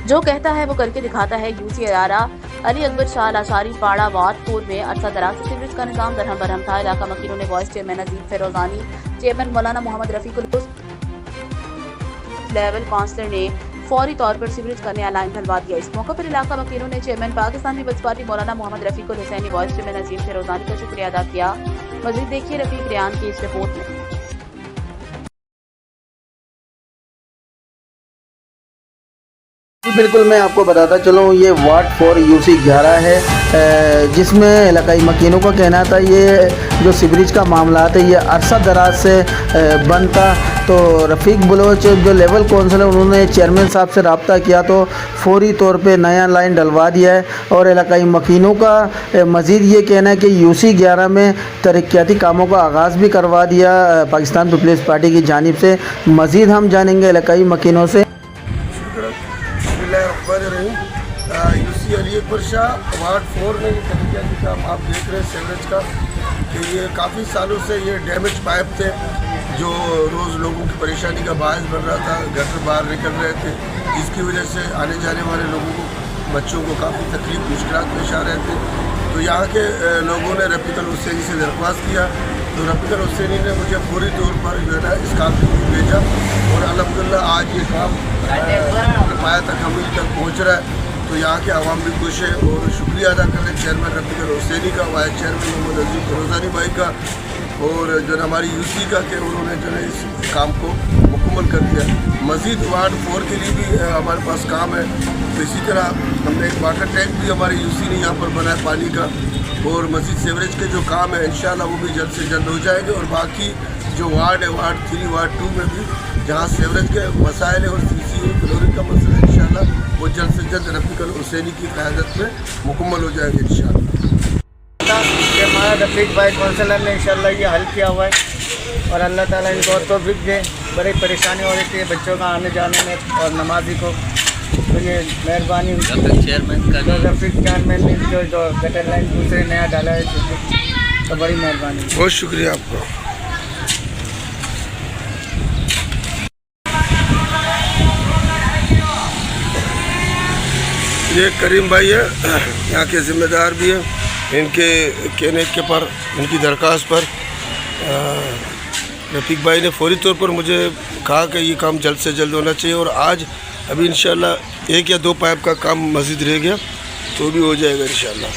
जो कहता है वो करके दिखाता है। यूसी अदारा अली अकबर शाह लाशारी पाड़ा वार्ड 4 में अरसा दराज से सीवरेज का निजाम दरहम बरहम था। इलाका मकीनों ने वाइस चेयरमैन नजीब फिरोजानी, चेयरमैन मौलाना मोहम्मद रफीकुल लेवल काउंसलर ने फौरी तौर पर सीवरेज का नया लाइन ढलवा दिया। इस मौके पर इलाका मकीनों ने चेयरमैन पाकिस्तान पीपल्स पार्टी मौलाना मोहम्मद रफीकुल हुसैनी, वाइस चेयरमैन नजीब फिरोजानी का शुक्रिया अदा किया। मजीद देखिए रफीक रियान की इस रिपोर्ट में। बिल्कुल, मैं आपको बताता चलूँ, ये वार्ड 4 यूसी 11 है, जिसमें इलाकाई मकीनों का कहना था ये जो सीवरेज का मामला है ये अरसा दराज से बंद था। तो रफ़ीक बलोच जो लेवल काउंसिलर उन्होंने चेयरमैन साहब से रब्ता किया तो फौरी तौर पे नया लाइन डलवा दिया है। और इलाकाई मकीनों का मज़ीद ये कहना है कि यूसी 11 में तरक्याती कामों का आगाज़ भी करवा दिया पाकिस्तान पीपल्स पार्टी की जानिब से। मज़ीद हम जानेंगे इलाकाई मकीनों से। यूसी अली अकबर शाह वार्ड 4 में ये तरक्याती काम आप देख रहे हैं सीवरेज का, कि ये काफ़ी सालों से ये डैमेज पाइप थे जो रोज़ लोगों की परेशानी का बायस बन रहा था। घर से बाहर निकल रहे थे, जिसकी वजह से आने जाने वाले लोगों को, बच्चों को काफ़ी तकलीफ मुश्किलात पेश आ रहे थे। तो यहाँ के लोगों ने रफ़ीकुल हुसैनी से दरख्वास्त किया, तो रफ़ीकुल हुसैनी ने मुझे पूरी तौर पर जो है ना इस काम को भेजा और अल्हम्दुलिल्लाह आज ये काम पाया तक हम तक पहुँच रहा है। तो यहाँ के आवाम भी खुश है और शुक्रिया अदा कर रहे हैं चेयरमैन रफ़ीकुल हुसैनी का, वाइस चेयरमैन मोहम्मद नजीब फिरोजानी भाई का और जो है हमारी यूसी का, कि उन्होंने जो है इस काम को मुकम्मल कर दिया। मज़ीद वार्ड 4 के लिए भी हमारे पास काम है। तो इसी तरह हमने एक वाटर टैंक भी हमारी यूसी ने यहाँ पर बनाया पानी का, और मज़ीद सीवरेज के जो काम है इंशाल्लाह वो भी जल्द से जल्द हो जाएंगे। और बाकी जो वार्ड है वार्ड 3 वार्ड 2 में भी जहाँ सीवरेज के मसाइल है और सीसी और क्लोरीन का मसला है इंशाल्लाह वो जल्द से जल्द रफ़ीकुल हुसैनी की क़यादत में मुकम्मल हो जाएंगे इंशाल्लाह। हमारा रफ़ीक भाई काउंसलर ने इंशाल्लाह ये हल किया हुआ है और अल्लाह ताला इनको और तौफीक दे। बड़ी परेशानी हो रही थी बच्चों का आने जाने में और नमाजी को, तो ये मेहरबानी चेयरमैन का, रफ़ीक चेयरमैन ने जो गटर लाइन दूसरे नया डाला है, तो बड़ी मेहरबानी। बहुत शुक्रिया आपका। ये करीम भाई है, यहाँ के ज़िम्मेदार भी है। इनके कहने के पर, इनकी दरख्वास्त पर रफ़ीक भाई ने फौरी तौर पर मुझे कहा कि ये काम जल्द से जल्द होना चाहिए। और आज अभी इंशाल्लाह 1 या 2 पाइप का काम मज़ीद रह गया तो भी हो जाएगा इंशाल्लाह।